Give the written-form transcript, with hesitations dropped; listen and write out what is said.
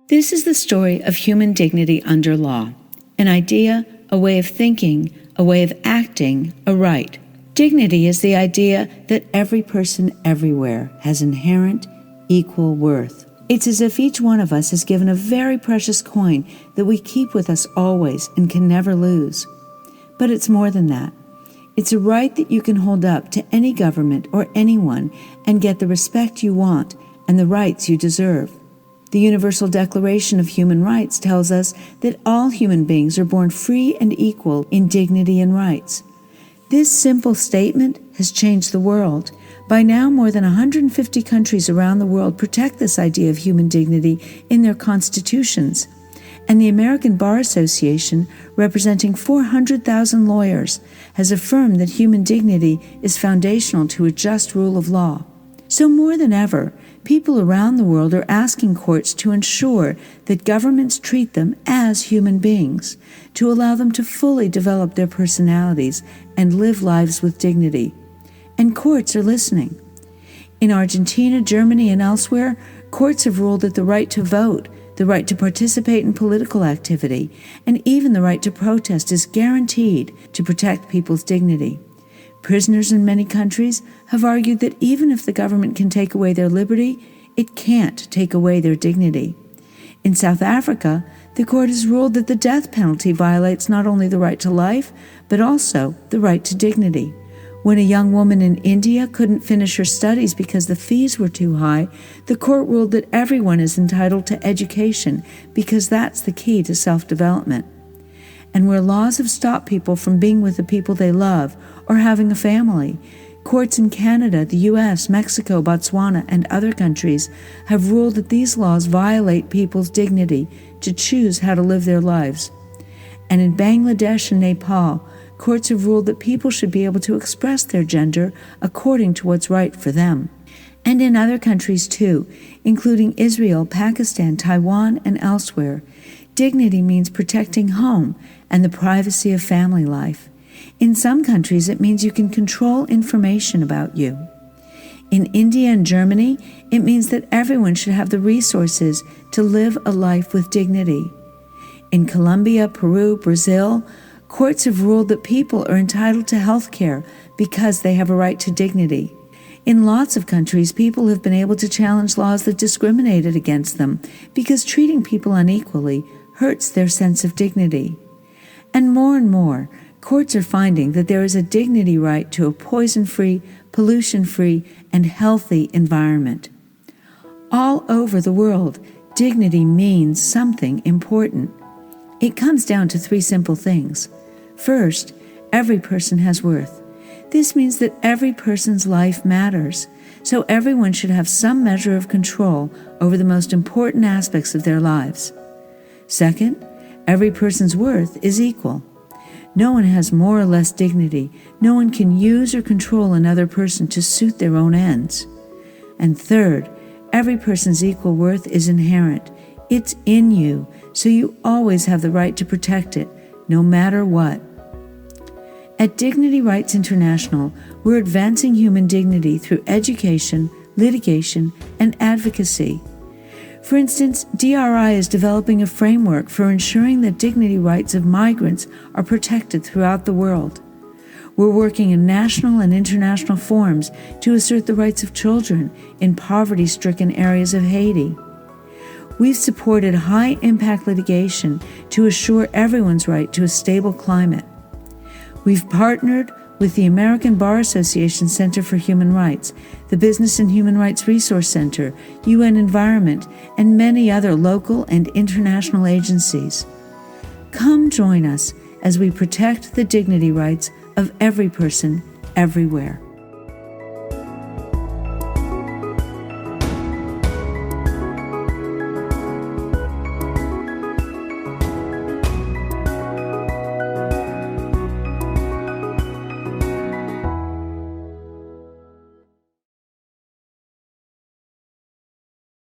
This is the story of human dignity under law, an idea, a way of thinking, a way of acting, a right. Dignity is the idea that every person everywhere has inherent, equal worth. It's as if each one of us is given a very precious coin that we keep with us always and can never lose. But it's more than that. It's a right that you can hold up to any government or anyone and get the respect you want and the rights you deserve. The Universal Declaration of Human Rights tells us that all human beings are born free and equal in dignity and rights. This simple statement has changed the world. By now, more than 150 countries around the world protect this idea of human dignity in their constitutions. And the American Bar Association, representing 400,000 lawyers, has affirmed that human dignity is foundational to a just rule of law. So more than ever, people around the world are asking courts to ensure that governments treat them as human beings, to allow them to fully develop their personalities and live lives with dignity. And courts are listening. In Argentina, Germany, and elsewhere, courts have ruled that the right to vote, the right to participate in political activity, and even the right to protest is guaranteed to protect people's dignity. Prisoners in many countries have argued that even if the government can take away their liberty, it can't take away their dignity. In South Africa, the court has ruled that the death penalty violates not only the right to life, but also the right to dignity. When a young woman in India couldn't finish her studies because the fees were too high, the court ruled that everyone is entitled to education because that's the key to self-development. And where laws have stopped people from being with the people they love or having a family, courts in Canada, the U.S., Mexico, Botswana, and other countries have ruled that these laws violate people's dignity to choose how to live their lives. And in Bangladesh and Nepal, courts have ruled that people should be able to express their gender according to what's right for them. And in other countries too, including Israel, Pakistan, Taiwan, and elsewhere, dignity means protecting home and the privacy of family life. In some countries, it means you can control information about you. In India and Germany, it means that everyone should have the resources to live a life with dignity. In Colombia, Peru, Brazil, courts have ruled that people are entitled to health care because they have a right to dignity. In lots of countries, people have been able to challenge laws that discriminated against them because treating people unequally hurts their sense of dignity. And more, courts are finding that there is a dignity right to a poison-free, pollution-free, and healthy environment. All over the world, dignity means something important. It comes down to three simple things. First, every person has worth. This means that every person's life matters, so everyone should have some measure of control over the most important aspects of their lives. Second, every person's worth is equal. No one has more or less dignity. No one can use or control another person to suit their own ends. And third, every person's equal worth is inherent. It's in you, so you always have the right to protect it, no matter what. At Dignity Rights International, we're advancing human dignity through education, litigation, and advocacy. For instance, DRI is developing a framework for ensuring that dignity rights of migrants are protected throughout the world. We're working in national and international forums to assert the rights of children in poverty-stricken areas of Haiti. We've supported high-impact litigation to assure everyone's right to a stable climate. We've partnered with the American Bar Association Center for Human Rights, the Business and Human Rights Resource Center, UN Environment, and many other local and international agencies. Come join us as we protect the dignity rights of every person, everywhere.